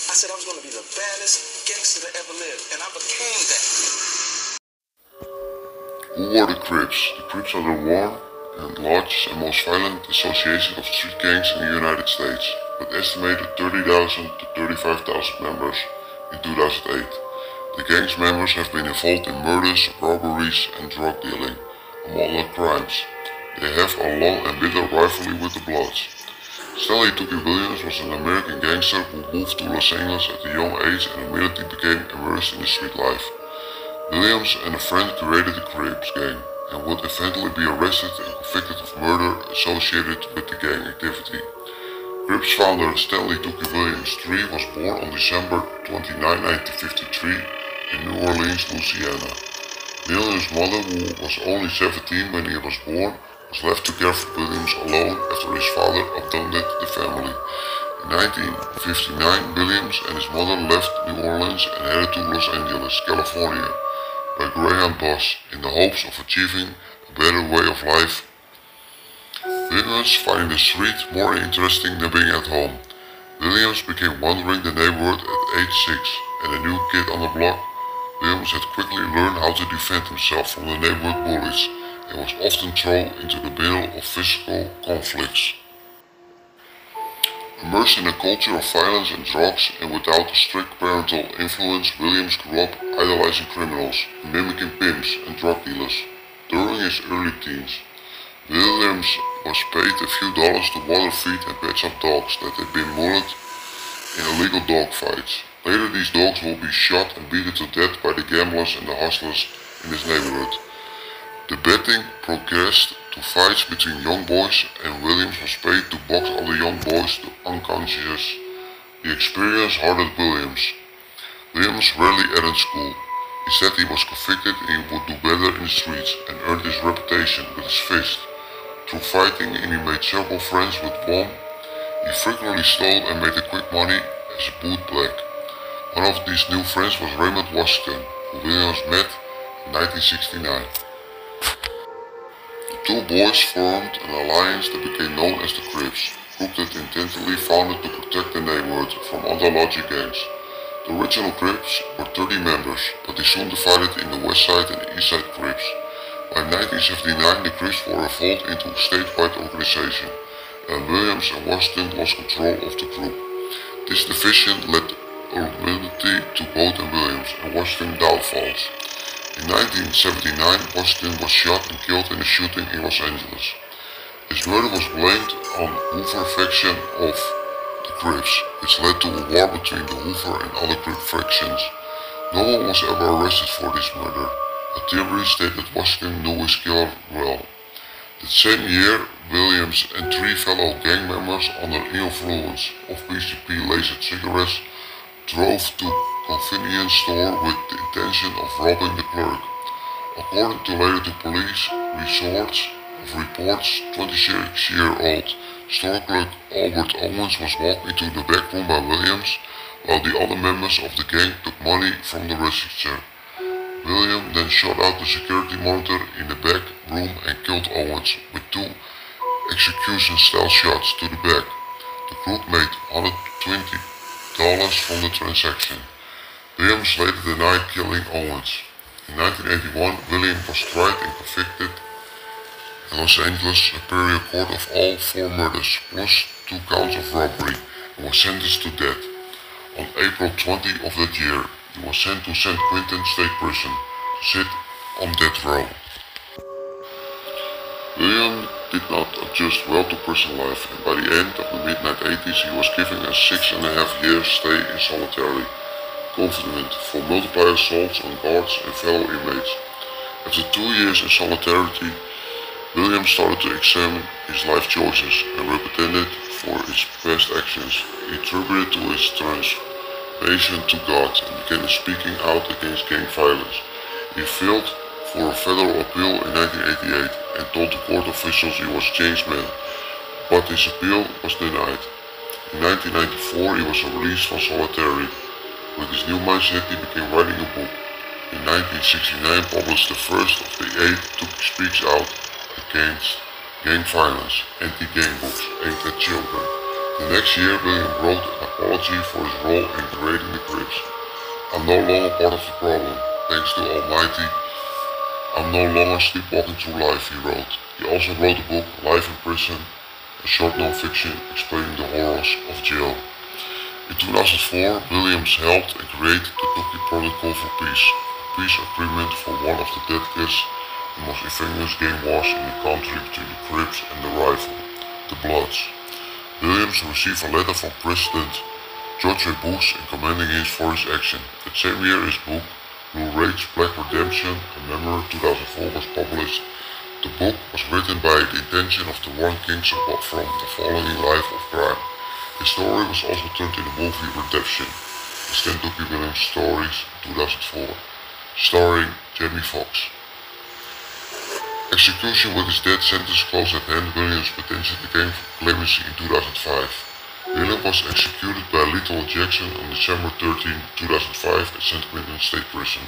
I said I was going to be the baddest gangster that ever lived, and I became that. Who are the Crips? The Crips are the warm and largest and most violent association of street gangs in the United States, with estimated 30,000 to 35,000 members in 2008. The gang's members have been involved in murders, robberies and drug dealing, among other crimes. They have a long and bitter rivalry with the Bloods. Stanley Tookie was an American gangster who moved to Los Angeles at a young age and immediately became immersed in the street life. Williams and a friend created the Crips gang and would eventually be arrested and convicted of murder associated with the gang activity. Crips founder Stanley Tookie Williams III was born on December 29, 1953 in New Orleans, Louisiana. Williams' mother, who was only 17 when he was born, was left to care for Williams alone after his father abandoned the family. In 1959, Williams and his mother left New Orleans and headed to Los Angeles, California, by Greyhound bus in the hopes of achieving a better way of life. Williams finding the street more interesting than being at home. Williams began wandering the neighborhood at age 6, and a new kid on the block. Williams had quickly learned how to defend himself from the neighborhood bullies and was often thrown into the middle of physical conflicts. Immersed in a culture of violence and drugs and without a strict parental influence, Williams grew up idolizing criminals, mimicking pimps and drug dealers. During his early teens, Williams was paid a few dollars to water feed and pet up dogs that had been mauled in illegal dog fights. Later these dogs will be shot and beaten to death by the gamblers and the hustlers in his neighborhood. The betting progressed to fights between young boys, and Williams was paid to box other young boys to unconscious. The experience hardened Williams. Williams rarely attended school. He said he was convicted and he would do better in the streets and earned his reputation with his fist. Through fighting, and he made several friends with one. He frequently stole and made a quick money as a bootblack. One of these new friends was Raymond, who Williams met in 1969. The two boys formed an alliance that became known as the Crips, a group that intentionally founded to protect the neighborhood from other larger gangs. The original Crips were 30 members, but they soon divided in the West Side and East Side Crips. By 1979, the Crips were evolved into a statewide organization, and Williams and Washington lost control of the group. This division led ultimately to both Williams and Washington downfalls. In 1979, Washington was shot and killed in a shooting in Los Angeles. His murder was blamed on Hoover faction of the Crips, which led to a war between the Hoover and other Crip factions. No one was ever arrested for this murder. A theory stated that Washington knew his killer well. That same year, Williams and 3 fellow gang members under influence of PCP laser cigarettes drove to a convenience store with the intention of robbing the clerk. According to later police reports, 26-year-old store clerk Albert Owens was walked into the back room by Williams, while the other members of the gang took money from the register. Williams then shot out the security monitor in the back room and killed Owens with 2 execution-style shots to the back. The group made $120 from the transaction. Williams later denied killing Owens. In 1981, Williams was tried and convicted in Los Angeles Superior Court of all 4 murders, plus 2 counts of robbery, and was sentenced to death. On April 20 of that year, he was sent to San Quentin State Prison to sit on death row. Williams did not adjust well to prison life, and by the end of the mid-1980s he was given a 6.5-year stay in solitary confinement for multiple assaults on guards and fellow inmates. After 2 years in solitary, Williams started to examine his life choices and repented for his past actions. He attributed to his transformation to God and began speaking out against gang violence. He filed for a federal appeal in 1988 and told the court officials he was a changed man, but his appeal was denied. In 1994 he was released from solitary. With his new mindset he began writing a book. In 1969 published the first of the 8 Tookie Speaks Out Against Gang Violence anti-gang books aimed at children. The next year, William wrote an apology for his role in creating the Crips. I'm no longer part of the problem, thanks to Almighty. I'm no longer sleepwalking through life, he wrote. He also wrote the book Life in Prison, a short non-fiction explaining the horrors of jail. In 2004, Williams helped and created the Tookie Protocol for Peace, a peace agreement for one of the deadliest and most infamous gang wars in the country between the Crips and the rival, the Bloods. Williams received a letter from President George W. Bush commending him for his action. That same year, his book, Blue Rage, Black Redemption, a memoir 2004 was published. The book was written by the intention of the warn kings from the following life of crime. His story was also turned in the movie Redemption, the Stanley Williams stories 2004, starring Jamie Foxx. Execution with his death sentence close at hand, Williams petitioned the game for clemency in 2005. Williams was executed by lethal injection on December 13, 2005 at St. Quentin State Prison.